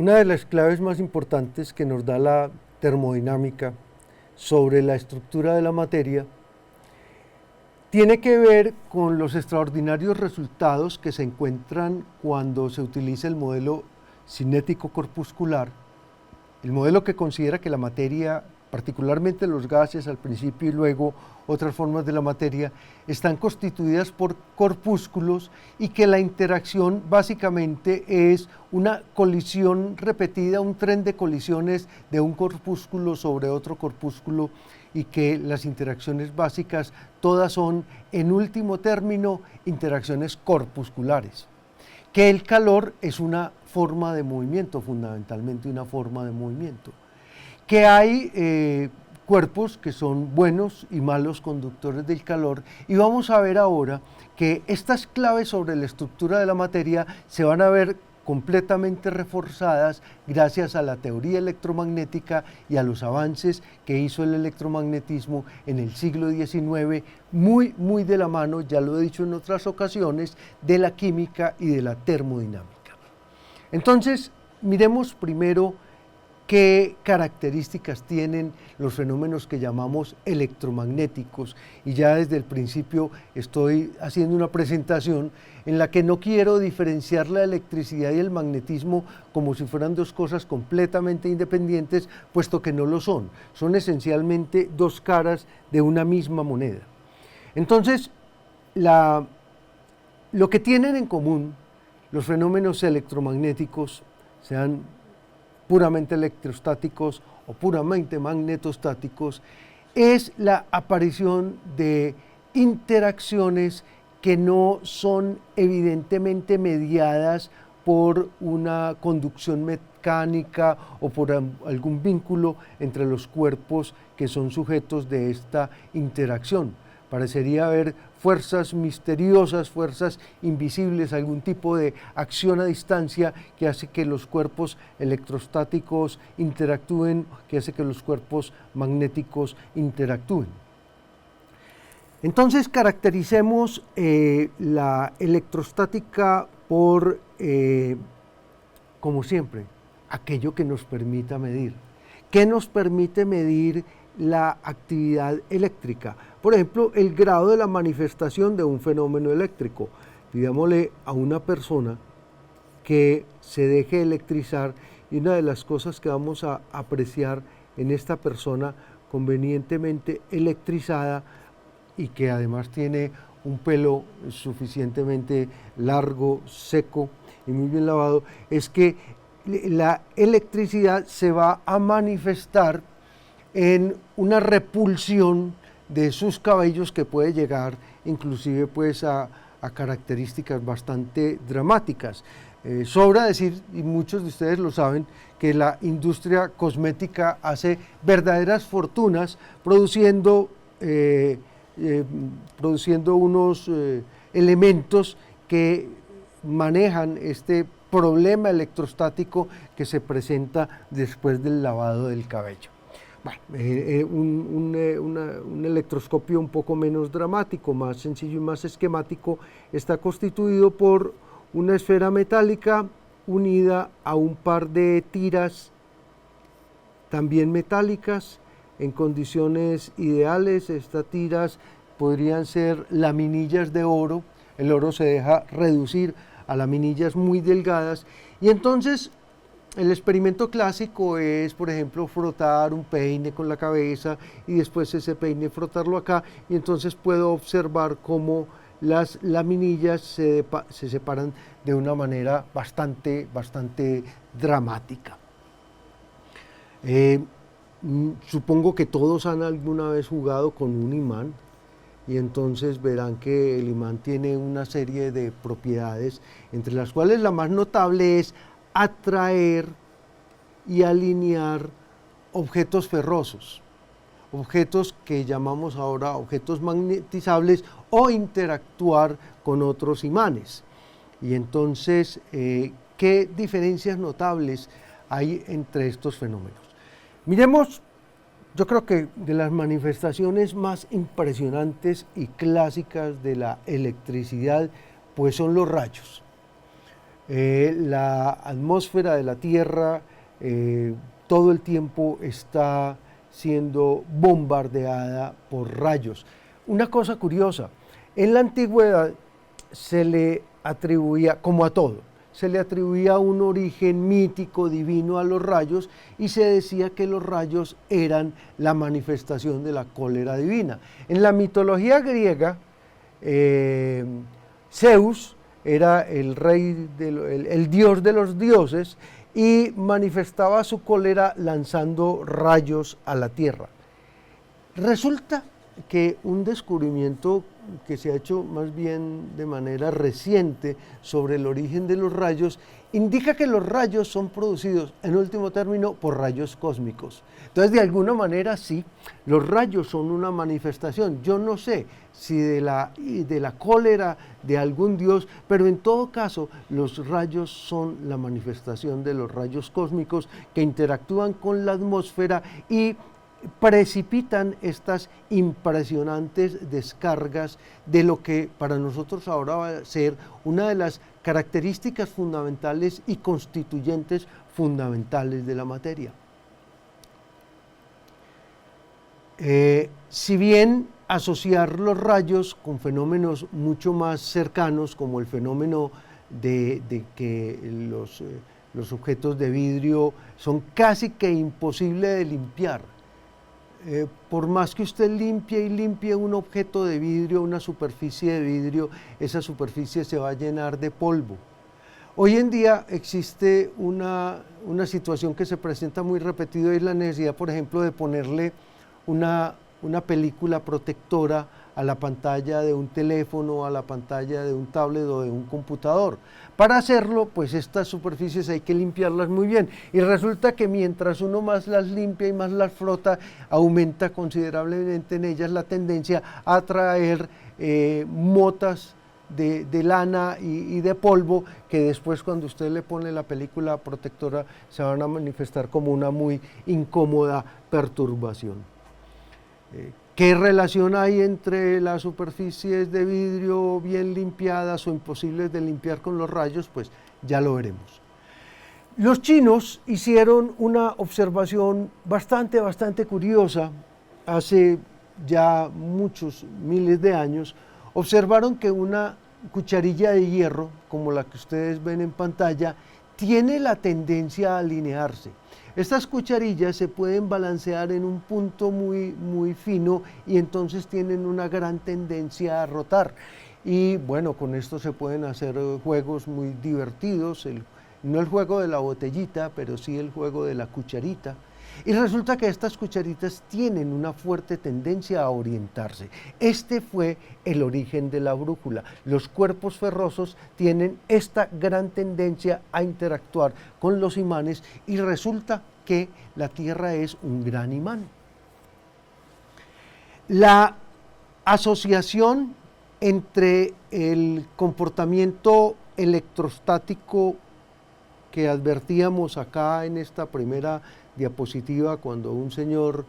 Una de las claves más importantes que nos da la termodinámica sobre la estructura de la materia tiene que ver con los extraordinarios resultados que se encuentran cuando se utiliza el modelo cinético corpuscular, el modelo que considera que la materia, particularmente los gases al principio y luego otras formas de la materia, están constituidas por corpúsculos y que la interacción básicamente es una colisión repetida, un tren de colisiones de un corpúsculo sobre otro corpúsculo, y que las interacciones básicas todas son, en último término, interacciones corpusculares. Que el calor es una forma de movimiento, fundamentalmente una forma de movimiento. Que hay cuerpos que son buenos y malos conductores del calor, y vamos a ver ahora que estas claves sobre la estructura de la materia se van a ver completamente reforzadas gracias a la teoría electromagnética y a los avances que hizo el electromagnetismo en el siglo XIX, muy de la mano, ya lo he dicho en otras ocasiones, de la química y de la termodinámica. Entonces, miremos primero qué características tienen los fenómenos que llamamos electromagnéticos, y ya desde el principio estoy haciendo una presentación en la que no quiero diferenciar la electricidad y el magnetismo como si fueran dos cosas completamente independientes, puesto que no lo son. Son esencialmente dos caras de una misma moneda. Entonces, lo que tienen en común los fenómenos electromagnéticos, sean puramente electrostáticos o puramente magnetostáticos, es la aparición de interacciones que no son evidentemente mediadas por una conducción mecánica o por algún vínculo entre los cuerpos que son sujetos de esta interacción. Parecería haber fuerzas misteriosas, fuerzas invisibles, algún tipo de acción a distancia que hace que los cuerpos electrostáticos interactúen, que hace que los cuerpos magnéticos interactúen. Entonces caractericemos la electrostática por, como siempre, aquello que nos permita medir. ¿Qué nos permite medir la actividad eléctrica? Por ejemplo, el grado de la manifestación de un fenómeno eléctrico. Pidámosle a una persona que se deje electrizar, y una de las cosas que vamos a apreciar en esta persona convenientemente electrizada y que además tiene un pelo suficientemente largo, seco y muy bien lavado, es que la electricidad se va a manifestar en una repulsión de sus cabellos que puede llegar inclusive pues a características bastante dramáticas. Sobra decir, y muchos de ustedes lo saben, que la industria cosmética hace verdaderas fortunas produciendo unos elementos que manejan este problema electrostático que se presenta después del lavado del cabello. Bueno, un electroscopio un poco menos dramático, más sencillo y más esquemático, está constituido por una esfera metálica unida a un par de tiras también metálicas. En condiciones ideales, estas tiras podrían ser laminillas de oro. El oro se deja reducir a laminillas muy delgadas, y entonces el experimento clásico es, por ejemplo, frotar un peine con la cabeza y después ese peine frotarlo acá, y entonces puedo observar cómo las laminillas se separan de una manera bastante dramática. Supongo que todos han alguna vez jugado con un imán, y entonces verán que el imán tiene una serie de propiedades, entre las cuales la más notable es atraer y alinear objetos ferrosos, objetos que llamamos ahora objetos magnetizables, o interactuar con otros imanes. Y entonces, ¿qué diferencias notables hay entre estos fenómenos? Miremos, yo creo que de las manifestaciones más impresionantes y clásicas de la electricidad, pues son los rayos. La atmósfera de la Tierra todo el tiempo está siendo bombardeada por rayos. Una cosa curiosa, en la antigüedad se le atribuía, como a todo, se le atribuía un origen mítico, divino a los rayos, y se decía que los rayos eran la manifestación de la cólera divina. En la mitología griega, Zeus era el rey, el dios de los dioses, y manifestaba su cólera lanzando rayos a la tierra. Resulta que un descubrimiento que se ha hecho más bien de manera reciente sobre el origen de los rayos indica que los rayos son producidos, en último término, por rayos cósmicos. Entonces, de alguna manera, sí, los rayos son una manifestación. Yo no sé si de la cólera de algún dios, pero en todo caso, los rayos son la manifestación de los rayos cósmicos que interactúan con la atmósfera y precipitan estas impresionantes descargas de lo que para nosotros ahora va a ser una de las características fundamentales y constituyentes fundamentales de la materia. Si bien asociar los rayos con fenómenos mucho más cercanos, como el fenómeno de que los objetos de vidrio son casi que imposibles de limpiar, por más que usted limpie y limpie un objeto de vidrio, una superficie de vidrio, esa superficie se va a llenar de polvo. Hoy en día existe una situación que se presenta muy repetido, y es la necesidad, por ejemplo, de ponerle una película protectora a la pantalla de un teléfono, a la pantalla de un tablet o de un computador. Para hacerlo, pues estas superficies hay que limpiarlas muy bien, y resulta que mientras uno más las limpia y más las frota, aumenta considerablemente en ellas la tendencia a traer motas de lana y de polvo, que después, cuando usted le pone la película protectora, se van a manifestar como una muy incómoda perturbación. ¿Qué relación hay entre las superficies de vidrio bien limpiadas o imposibles de limpiar con los rayos? Pues ya lo veremos. Los chinos hicieron una observación bastante curiosa hace ya muchos miles de años. Observaron que una cucharilla de hierro, como la que ustedes ven en pantalla, tiene la tendencia a alinearse. Estas cucharillas se pueden balancear en un punto muy fino, y entonces tienen una gran tendencia a rotar. Y bueno, con esto se pueden hacer juegos muy divertidos, no el juego de la botellita, pero sí el juego de la cucharita. Y resulta que estas cucharitas tienen una fuerte tendencia a orientarse. Este fue el origen de la brújula. Los cuerpos ferrosos tienen esta gran tendencia a interactuar con los imanes, y resulta que la Tierra es un gran imán. La asociación entre el comportamiento electrostático que advertíamos acá en esta primera diapositiva, cuando un señor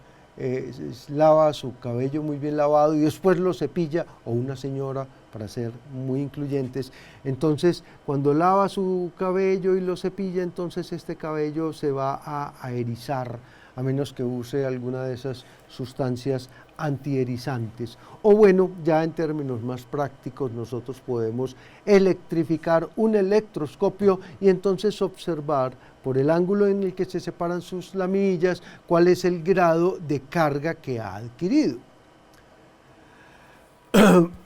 lava su cabello muy bien lavado y después lo cepilla, o una señora, para ser muy incluyentes, entonces cuando lava su cabello y lo cepilla, entonces este cabello se va a erizar, a menos que use alguna de esas sustancias antierizantes. O bueno, ya en términos más prácticos, nosotros podemos electrificar un electroscopio y entonces observar por el ángulo en el que se separan sus lamillas cuál es el grado de carga que ha adquirido.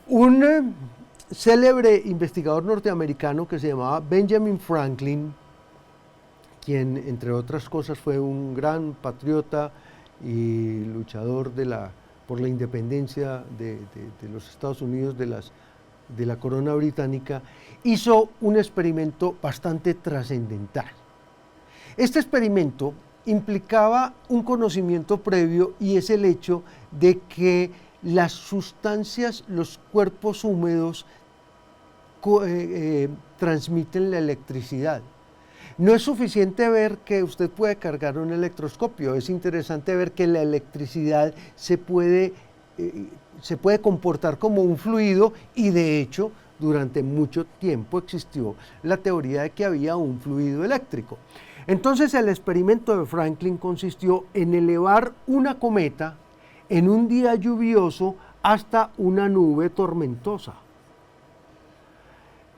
Un célebre investigador norteamericano que se llamaba Benjamin Franklin, quien entre otras cosas fue un gran patriota y luchador por la independencia de los Estados Unidos de la corona británica, hizo un experimento bastante trascendental. Este experimento implicaba un conocimiento previo, y es el hecho de que las sustancias, los cuerpos húmedos, transmiten la electricidad. No es suficiente ver que usted puede cargar un electroscopio, es interesante ver que la electricidad se puede comportar como un fluido, y de hecho durante mucho tiempo existió la teoría de que había un fluido eléctrico. Entonces el experimento de Franklin consistió en elevar una cometa en un día lluvioso hasta una nube tormentosa,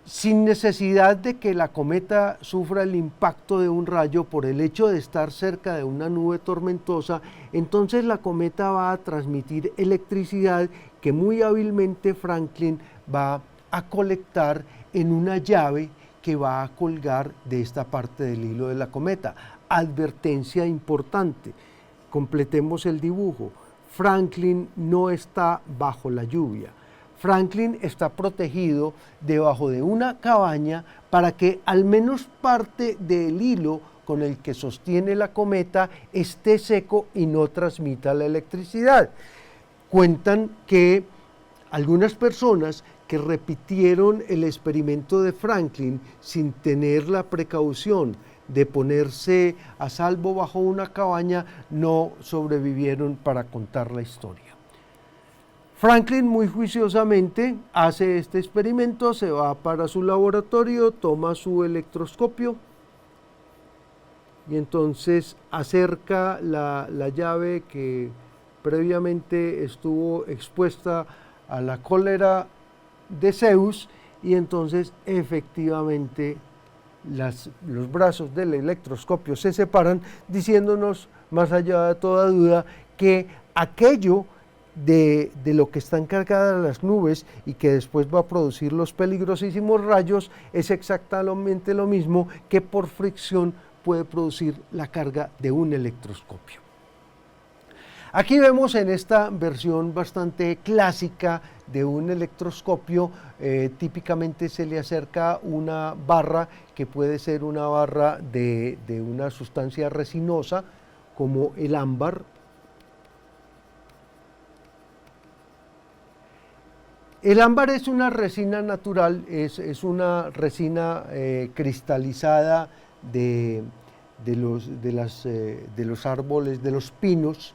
sin necesidad de que la cometa sufra el impacto de un rayo por el hecho de estar cerca de una nube tormentosa. Entonces la cometa va a transmitir electricidad que muy hábilmente Franklin va a colectar en una llave que va a colgar de esta parte del hilo de la cometa. Advertencia importante, completemos el dibujo. Franklin no está bajo la lluvia. Franklin está protegido debajo de una cabaña para que al menos parte del hilo con el que sostiene la cometa esté seco y no transmita la electricidad. Cuentan que algunas personas que repitieron el experimento de Franklin sin tener la precaución de ponerse a salvo bajo una cabaña no sobrevivieron para contar la historia. Franklin muy juiciosamente hace este experimento, se va para su laboratorio, toma su electroscopio y entonces acerca la llave que previamente estuvo expuesta a la cólera de Zeus, y entonces efectivamente los brazos del electroscopio se separan, diciéndonos más allá de toda duda que aquello de lo que están cargadas las nubes y que después va a producir los peligrosísimos rayos es exactamente lo mismo que por fricción puede producir la carga de un electroscopio. Aquí vemos en esta versión bastante clásica de un electroscopio, típicamente se le acerca una barra que puede ser una barra de una sustancia resinosa como el ámbar. El ámbar es una resina natural, es una resina cristalizada de los árboles, de los pinos,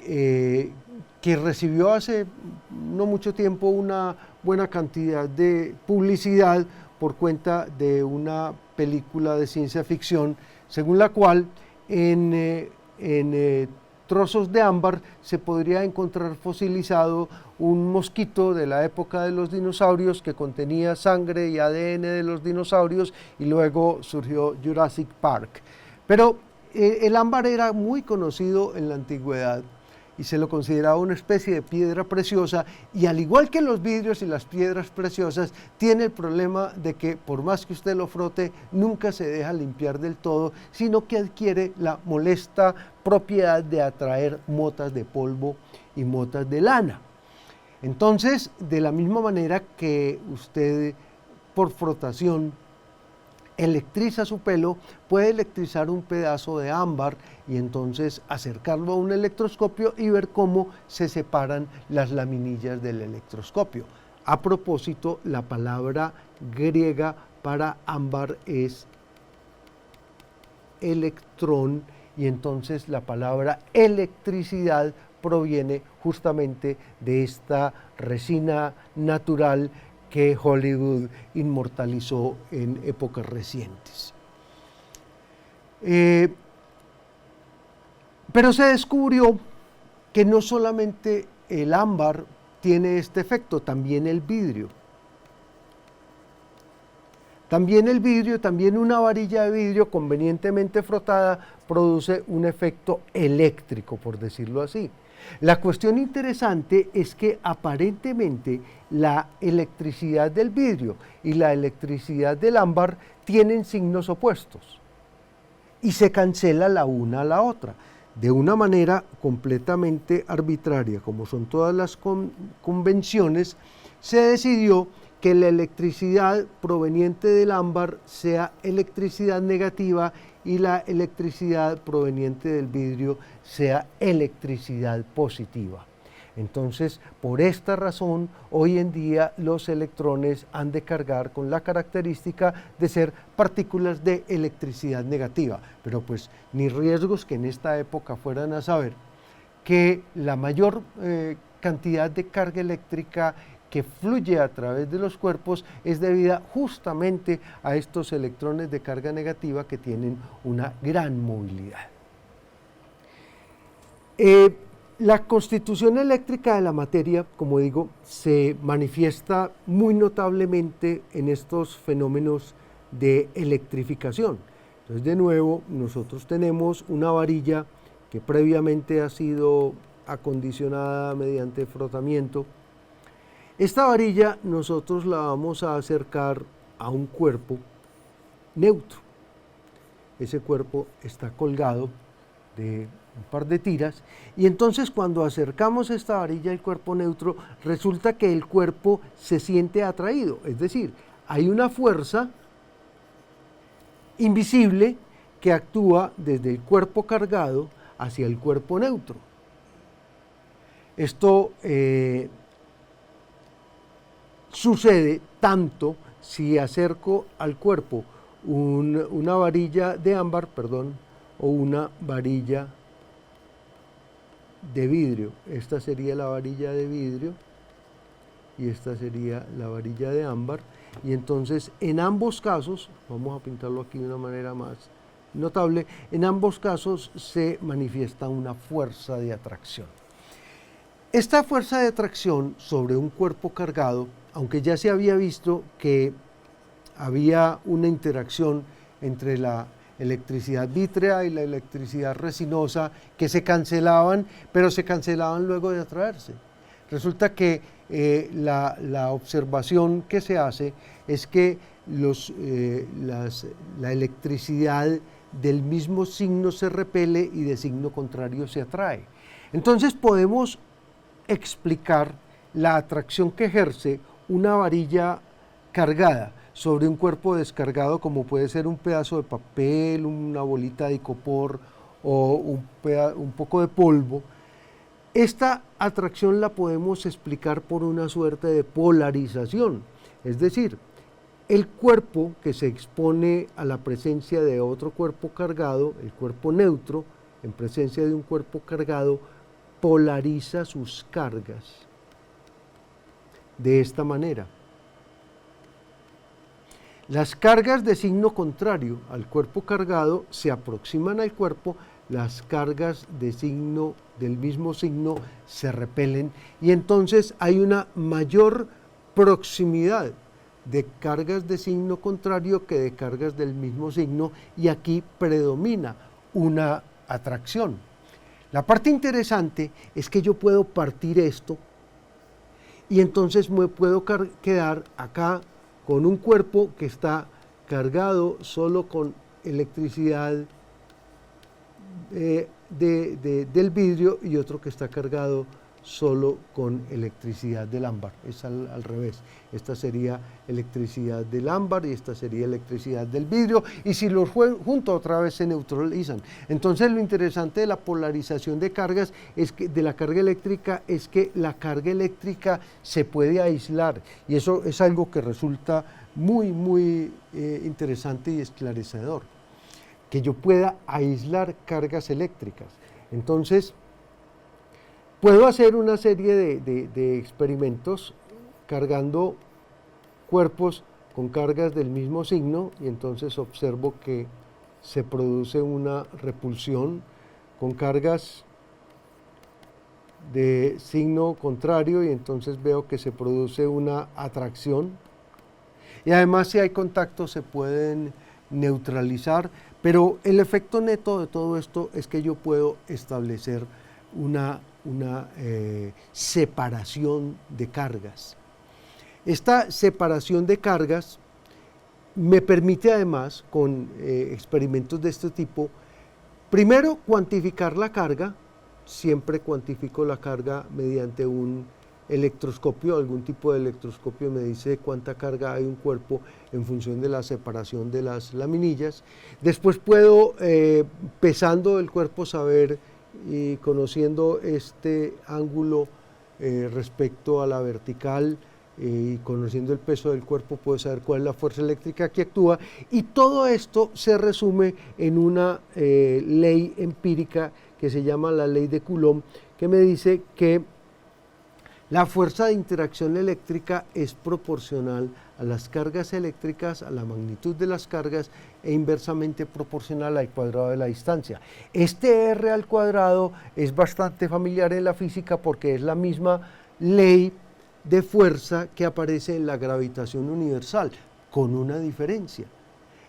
que recibió hace no mucho tiempo una buena cantidad de publicidad por cuenta de una película de ciencia ficción, según la cual en trozos de ámbar se podría encontrar fosilizado un mosquito de la época de los dinosaurios que contenía sangre y ADN de los dinosaurios, y luego surgió Jurassic Park. Pero el ámbar era muy conocido en la antigüedad y se lo consideraba una especie de piedra preciosa, y al igual que los vidrios y las piedras preciosas, tiene el problema de que por más que usted lo frote, nunca se deja limpiar del todo, sino que adquiere la molesta propiedad de atraer motas de polvo y motas de lana. Entonces, de la misma manera que usted por frotación electriza su pelo, puede electrizar un pedazo de ámbar y entonces acercarlo a un electroscopio y ver cómo se separan las laminillas del electroscopio. A propósito, la palabra griega para ámbar es electrón, y entonces la palabra electricidad proviene justamente de esta resina natural que Hollywood inmortalizó en épocas recientes. Pero se descubrió que no solamente el ámbar tiene este efecto, también el vidrio. También una varilla de vidrio convenientemente frotada produce un efecto eléctrico, por decirlo así. La cuestión interesante es que aparentemente la electricidad del vidrio y la electricidad del ámbar tienen signos opuestos y se cancela la una a la otra de una manera completamente arbitraria. Como son todas las convenciones, se decidió que la electricidad proveniente del ámbar sea electricidad negativa y la electricidad proveniente del vidrio sea electricidad positiva. Entonces, por esta razón, hoy en día los electrones han de cargar con la característica de ser partículas de electricidad negativa, pero pues ni riesgos que en esta época fueran a saber que la mayor cantidad de carga eléctrica que fluye a través de los cuerpos es debida justamente a estos electrones de carga negativa que tienen una gran movilidad. La constitución eléctrica de la materia, como digo, se manifiesta muy notablemente en estos fenómenos de electrificación. Entonces, de nuevo, nosotros tenemos una varilla que previamente ha sido acondicionada mediante frotamiento. Esta varilla nosotros la vamos a acercar a un cuerpo neutro. Ese cuerpo está colgado de un par de tiras, y entonces cuando acercamos esta varilla al cuerpo neutro, resulta que el cuerpo se siente atraído, es decir, hay una fuerza invisible que actúa desde el cuerpo cargado hacia el cuerpo neutro. Esto sucede tanto si acerco al cuerpo una varilla de ámbar, o una varilla de vidrio. Esta sería la varilla de vidrio y esta sería la varilla de ámbar, y entonces en ambos casos, vamos a pintarlo aquí de una manera más notable, en ambos casos se manifiesta una fuerza de atracción. Esta fuerza de atracción sobre un cuerpo cargado, aunque ya se había visto que había una interacción entre la electricidad vítrea y la electricidad resinosa que se cancelaban, pero se cancelaban luego de atraerse. Resulta que la observación que se hace es que la electricidad del mismo signo se repele y de signo contrario se atrae. Entonces podemos explicar la atracción que ejerce una varilla cargada sobre un cuerpo descargado, como puede ser un pedazo de papel, una bolita de icopor o un poco de polvo. Esta atracción la podemos explicar por una suerte de polarización, es decir, el cuerpo que se expone a la presencia de otro cuerpo cargado, el cuerpo neutro, en presencia de un cuerpo cargado, polariza sus cargas de esta manera. Las cargas de signo contrario al cuerpo cargado se aproximan al cuerpo, las cargas del mismo signo se repelen, y entonces hay una mayor proximidad de cargas de signo contrario que de cargas del mismo signo, y aquí predomina una atracción. La parte interesante es que yo puedo partir esto y entonces me puedo quedar acá con un cuerpo que está cargado solo con electricidad del vidrio y otro que está cargado solo con electricidad del ámbar. Es al revés. Esta sería electricidad del ámbar y esta sería electricidad del vidrio, y si los junto otra vez se neutralizan. Entonces lo interesante de la polarización de cargas, de la carga eléctrica, es que la carga eléctrica se puede aislar, y eso es algo que resulta muy interesante y esclarecedor, que yo pueda aislar cargas eléctricas. Entonces puedo hacer una serie de experimentos cargando cuerpos con cargas del mismo signo, y entonces observo que se produce una repulsión con cargas de signo contrario, y entonces veo que se produce una atracción, y además si hay contacto se pueden neutralizar, pero el efecto neto de todo esto es que yo puedo establecer una separación de cargas. Esta separación de cargas me permite además, con experimentos de este tipo, primero cuantificar la carga. Siempre cuantifico la carga mediante un electroscopio, algún tipo de electroscopio me dice cuánta carga hay en un cuerpo en función de la separación de las laminillas. Después puedo, pesando el cuerpo, saber, y conociendo este ángulo respecto a la vertical y conociendo el peso del cuerpo, puedo saber cuál es la fuerza eléctrica que actúa, y todo esto se resume en una ley empírica que se llama la ley de Coulomb, que me dice que La fuerza de interacción eléctrica es proporcional a las cargas eléctricas, a la magnitud de las cargas e inversamente proporcional al cuadrado de la distancia. Este R al cuadrado es bastante familiar en la física porque es la misma ley de fuerza que aparece en la gravitación universal, con una diferencia.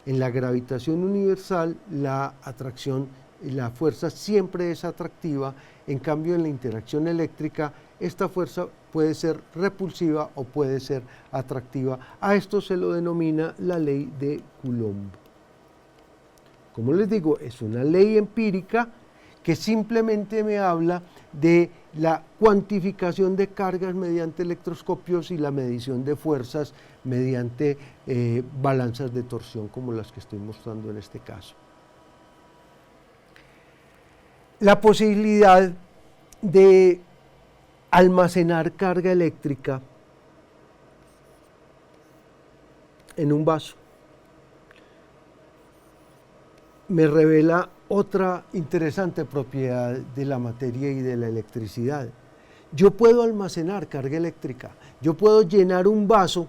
En la gravitación universal la atracción y la fuerza siempre es atractiva, en cambio en la interacción eléctrica esta fuerza puede ser repulsiva o puede ser atractiva. A esto se lo denomina la ley de Coulomb. Como les digo, es una ley empírica que simplemente me habla de la cuantificación de cargas mediante electroscopios y la medición de fuerzas mediante balanzas de torsión como las que estoy mostrando en este caso. La posibilidad de almacenar carga eléctrica en un vaso me revela otra interesante propiedad de la materia y de la electricidad. Yo puedo almacenar carga eléctrica, yo puedo llenar un vaso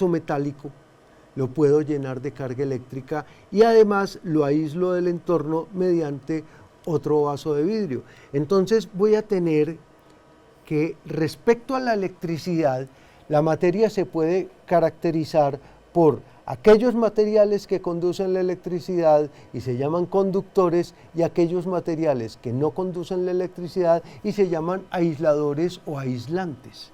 metálico, lo puedo llenar de carga eléctrica y además lo aíslo del entorno mediante otro vaso de vidrio. Entonces voy a tener que respecto a la electricidad, la materia se puede caracterizar por aquellos materiales que conducen la electricidad y se llaman conductores y aquellos materiales que no conducen la electricidad y se llaman aisladores o aislantes.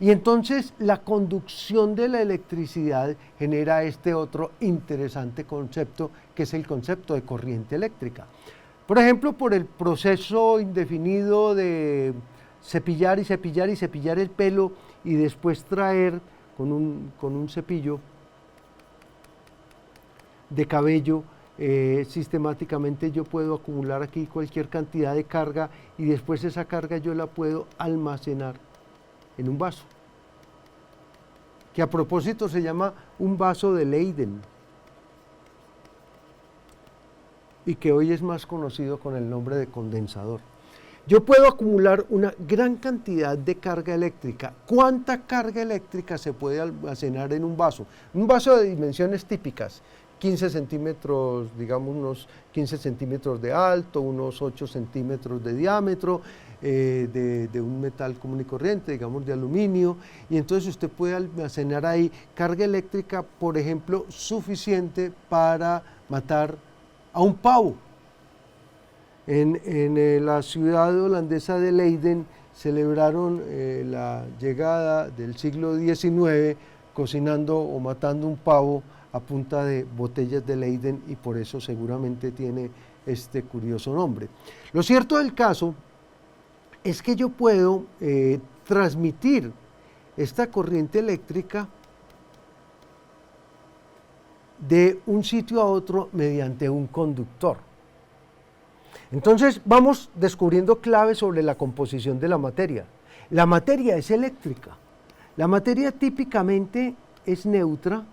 Y entonces la conducción de la electricidad genera este otro interesante concepto que es el concepto de corriente eléctrica. Por ejemplo, por el proceso indefinido de cepillar y cepillar y cepillar el pelo y después traer con un cepillo de cabello, sistemáticamente yo puedo acumular aquí cualquier cantidad de carga y después esa carga yo la puedo almacenar en un vaso, que a propósito se llama un vaso de Leyden y que hoy es más conocido con el nombre de condensador. Yo puedo acumular una gran cantidad de carga eléctrica. ¿Cuánta carga eléctrica se puede almacenar en un vaso? Un vaso de dimensiones típicas, 15 centímetros, digamos unos 15 centímetros de alto, unos 8 centímetros de diámetro, de un metal común y corriente, digamos de aluminio, y entonces usted puede almacenar ahí carga eléctrica, por ejemplo, suficiente para matar a un pavo. En la ciudad holandesa de Leiden celebraron la llegada del siglo XIX cocinando o matando un pavo a punta de botellas de Leyden y por eso seguramente tiene este curioso nombre. Lo cierto del caso es que yo puedo transmitir esta corriente eléctrica de un sitio a otro mediante un conductor. Entonces vamos descubriendo claves sobre la composición de la materia. La materia es eléctrica. La materia típicamente es neutra,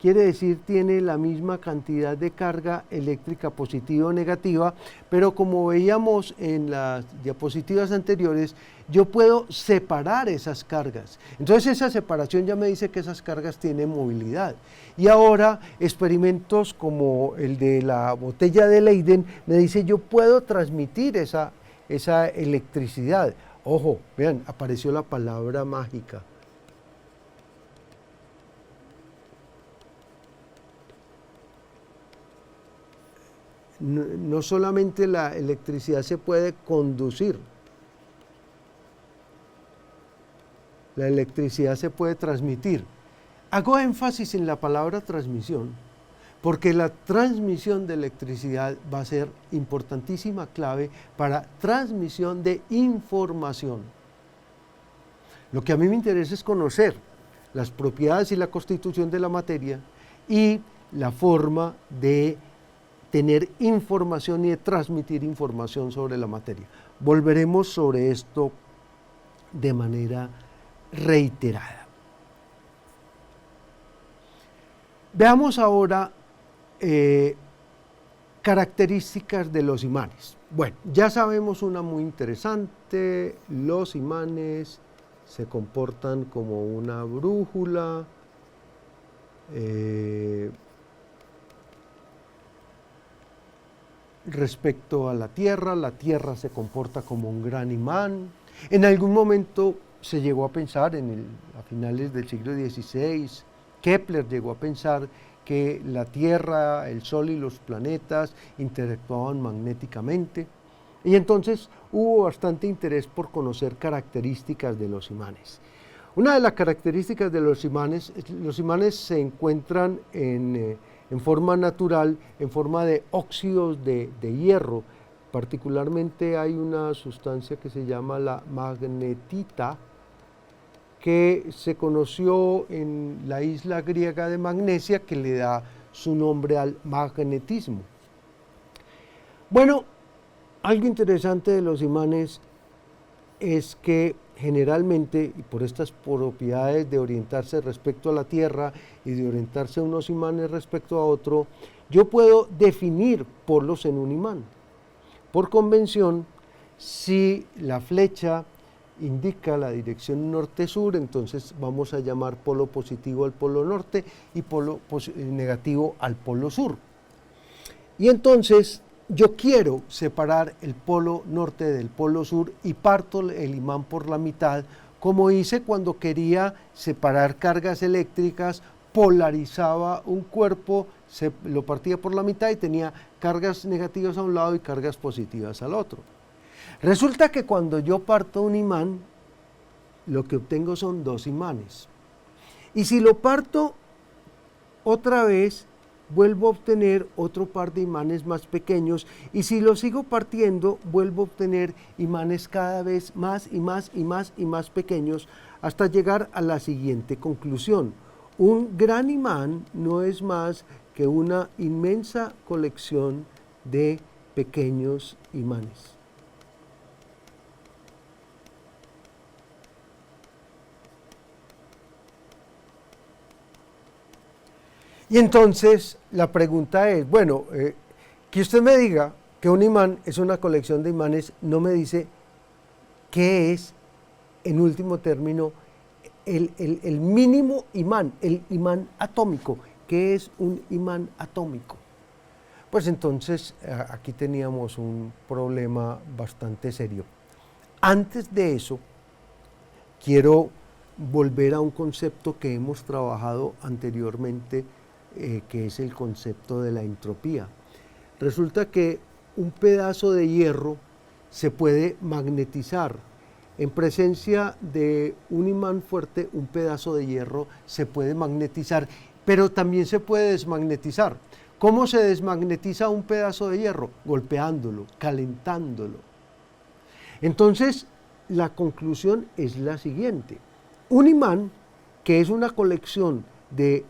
quiere decir tiene la misma cantidad de carga eléctrica positiva o negativa, pero como veíamos en las diapositivas anteriores, yo puedo separar esas cargas. Entonces esa separación ya me dice que esas cargas tienen movilidad. Y ahora experimentos como el de la botella de Leyden me dice yo puedo transmitir esa electricidad. Ojo, vean, apareció la palabra mágica. No solamente la electricidad se puede conducir, la electricidad se puede transmitir. Hago énfasis en la palabra transmisión, porque la transmisión de electricidad va a ser importantísima clave para transmisión de información. Lo que a mí me interesa es conocer las propiedades y la constitución de la materia y la forma de tener información y de transmitir información sobre la materia. Volveremos sobre esto de manera reiterada. Veamos ahora características de los imanes. Bueno, ya sabemos una muy interesante: los imanes se comportan como una brújula, respecto a la Tierra se comporta como un gran imán. En algún momento se llegó a pensar, a finales del siglo XVI, Kepler llegó a pensar que la Tierra, el Sol y los planetas interactuaban magnéticamente, y entonces hubo bastante interés por conocer características de los imanes. Una de las características de los imanes se encuentran en forma natural, en forma de óxidos de hierro. Particularmente hay una sustancia que se llama la magnetita, que se conoció en la isla griega de Magnesia, que le da su nombre al magnetismo. Bueno, algo interesante de los imanes es que generalmente, y por estas propiedades de orientarse respecto a la Tierra y de orientarse unos imanes respecto a otro, yo puedo definir polos en un imán. Por convención, si la flecha indica la dirección norte-sur, entonces vamos a llamar polo positivo al polo norte y polo negativo al polo sur. Y entonces yo quiero separar el polo norte del polo sur y parto el imán por la mitad, como hice cuando quería separar cargas eléctricas. Polarizaba un cuerpo, lo partía por la mitad y tenía cargas negativas a un lado y cargas positivas al otro. Resulta que cuando yo parto un imán, lo que obtengo son dos imanes. Y si lo parto otra vez, vuelvo a obtener otro par de imanes más pequeños, y si lo sigo partiendo, vuelvo a obtener imanes cada vez más y más y más y más pequeños, hasta llegar a la siguiente conclusión: un gran imán no es más que una inmensa colección de pequeños imanes. Y entonces la pregunta es, bueno, que usted me diga que un imán es una colección de imanes, no me dice qué es, en último término, el mínimo imán, el imán atómico. ¿Qué es un imán atómico? Pues entonces aquí teníamos un problema bastante serio. Antes de eso, quiero volver a un concepto que hemos trabajado anteriormente, que es el concepto de la entropía. Resulta que un pedazo de hierro se puede magnetizar. En presencia de un imán fuerte, un pedazo de hierro se puede magnetizar, pero también se puede desmagnetizar. ¿Cómo se desmagnetiza un pedazo de hierro? Golpeándolo, calentándolo. Entonces, la conclusión es la siguiente: un imán, que es una colección de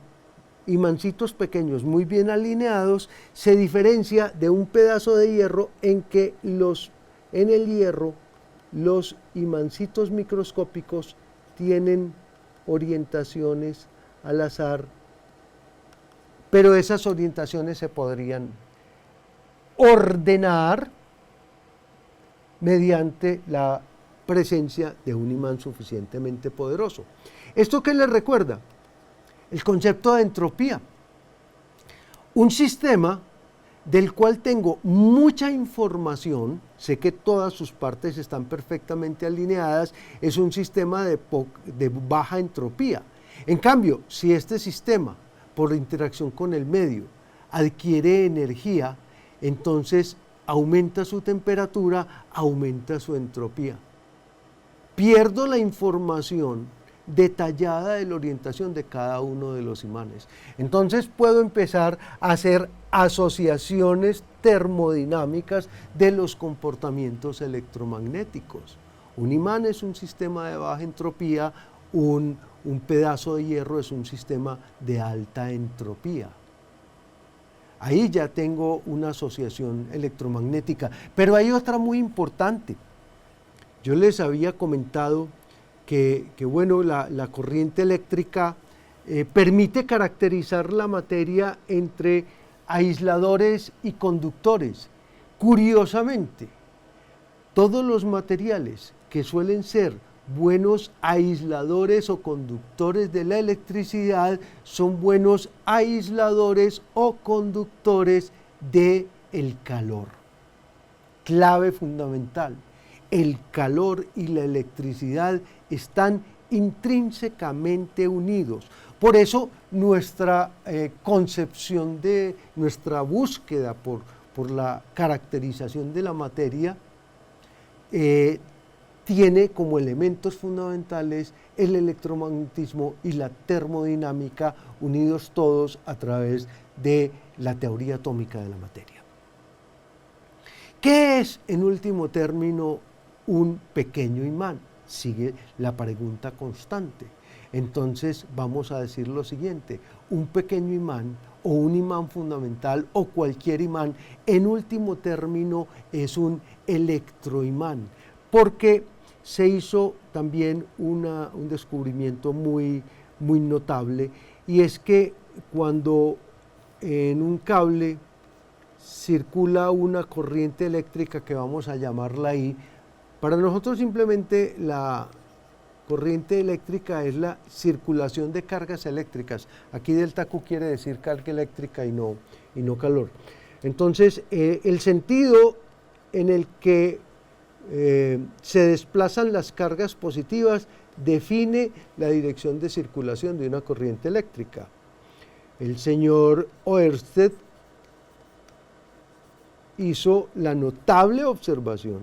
imancitos pequeños muy bien alineados, se diferencia de un pedazo de hierro en que en el hierro los imancitos microscópicos tienen orientaciones al azar, pero esas orientaciones se podrían ordenar mediante la presencia de un imán suficientemente poderoso. ¿Esto qué les recuerda? El concepto de entropía. Un sistema del cual tengo mucha información, sé que todas sus partes están perfectamente alineadas, es un sistema de baja entropía. En cambio, si este sistema, por interacción con el medio, adquiere energía, entonces aumenta su temperatura, aumenta su entropía. Pierdo la información detallada de la orientación de cada uno de los imanes. Entonces puedo empezar a hacer asociaciones termodinámicas de los comportamientos electromagnéticos. Un imán es un sistema de baja entropía, un pedazo de hierro es un sistema de alta entropía. Ahí ya tengo una asociación electromagnética, pero hay otra muy importante. Yo les había comentado que bueno, la corriente eléctrica permite caracterizar la materia entre aisladores y conductores, Curiosamente, todos los materiales que suelen ser buenos aisladores o conductores de la electricidad son buenos aisladores o conductores del calor. Clave fundamental: el calor y la electricidad están intrínsecamente unidos. Por eso nuestra concepción de nuestra búsqueda por la caracterización de la materia tiene como elementos fundamentales el electromagnetismo y la termodinámica, unidos todos a través de la teoría atómica de la materia. ¿Qué es, en último término, un pequeño imán? Sigue la pregunta constante. Entonces vamos a decir lo siguiente: un pequeño imán o un imán fundamental o cualquier imán, en último término, es un electroimán, porque se hizo también un descubrimiento muy notable, y es que cuando en un cable circula una corriente eléctrica, que vamos a llamarla I, para nosotros simplemente la corriente eléctrica es la circulación de cargas eléctricas. Aquí delta Q quiere decir carga eléctrica y no calor. Entonces, el sentido en el que se desplazan las cargas positivas define la dirección de circulación de una corriente eléctrica. El señor Ørsted hizo la notable observación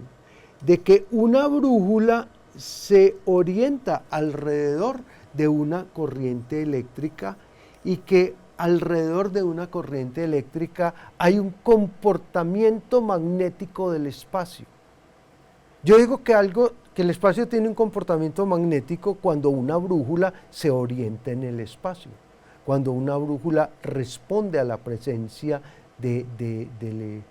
de que una brújula se orienta alrededor de una corriente eléctrica, y que alrededor de una corriente eléctrica hay un comportamiento magnético del espacio. Yo digo que el espacio tiene un comportamiento magnético cuando una brújula se orienta en el espacio, cuando una brújula responde a la presencia de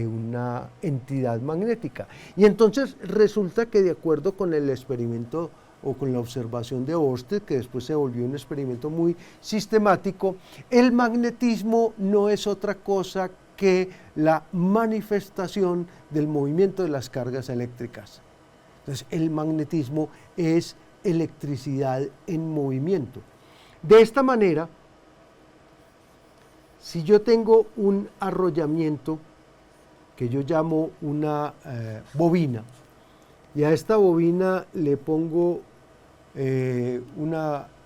una entidad magnética. Y entonces resulta que, de acuerdo con el experimento o con la observación de Ørsted, que después se volvió un experimento muy sistemático, el magnetismo no es otra cosa que la manifestación del movimiento de las cargas eléctricas. Entonces, el magnetismo es electricidad en movimiento. De esta manera, si yo tengo un arrollamiento que yo llamo una bobina, y a esta bobina le pongo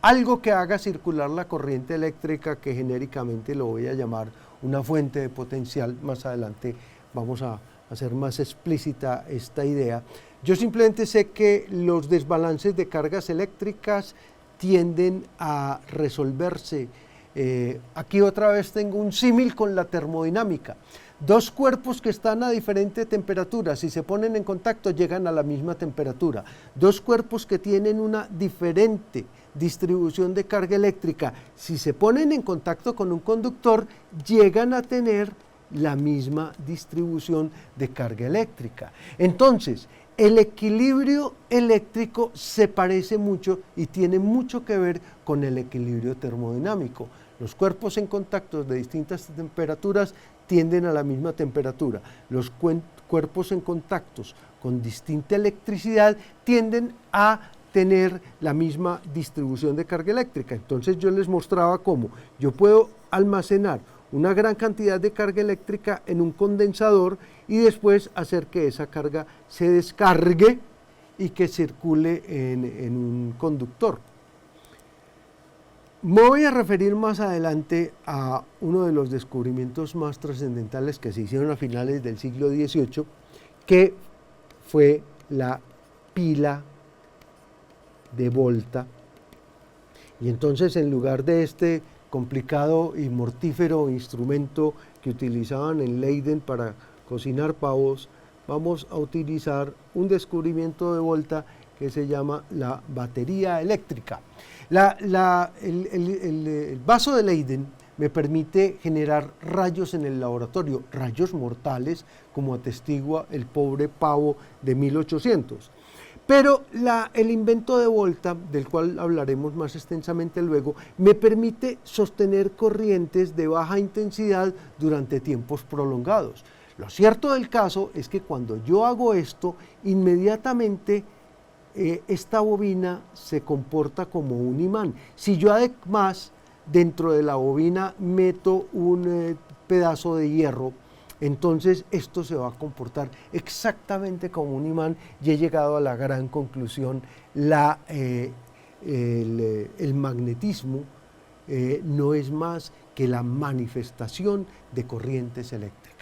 algo que haga circular la corriente eléctrica, que genéricamente lo voy a llamar una fuente de potencial. Más adelante vamos a hacer más explícita esta idea. Yo simplemente sé que los desbalances de cargas eléctricas tienden a resolverse. Aquí otra vez tengo un símil con la termodinámica. Dos cuerpos que están a diferente temperatura, si se ponen en contacto, llegan a la misma temperatura. Dos cuerpos que tienen una diferente distribución de carga eléctrica, si se ponen en contacto con un conductor, llegan a tener la misma distribución de carga eléctrica. Entonces, el equilibrio eléctrico se parece mucho y tiene mucho que ver con el equilibrio termodinámico. Los cuerpos en contacto de distintas temperaturas tienden a la misma temperatura. Los cuerpos en contactos con distinta electricidad tienden a tener la misma distribución de carga eléctrica. Entonces yo les mostraba cómo yo puedo almacenar una gran cantidad de carga eléctrica en un condensador y después hacer que esa carga se descargue y que circule en un conductor. Me voy a referir más adelante a uno de los descubrimientos más trascendentales que se hicieron a finales del siglo XVIII, que fue la pila de Volta. Y entonces, en lugar de este complicado y mortífero instrumento que utilizaban en Leiden para cocinar pavos, vamos a utilizar un descubrimiento de Volta que se llama la batería eléctrica. El vaso de Leiden me permite generar rayos en el laboratorio, rayos mortales, como atestigua el pobre pavo de 1800. Pero el invento de Volta, del cual hablaremos más extensamente luego, me permite sostener corrientes de baja intensidad durante tiempos prolongados. Lo cierto del caso es que cuando yo hago esto, inmediatamente esta bobina se comporta como un imán. Si yo además dentro de la bobina meto un pedazo de hierro, entonces esto se va a comportar exactamente como un imán y he llegado a la gran conclusión, el magnetismo no es más que la manifestación de corrientes eléctricas.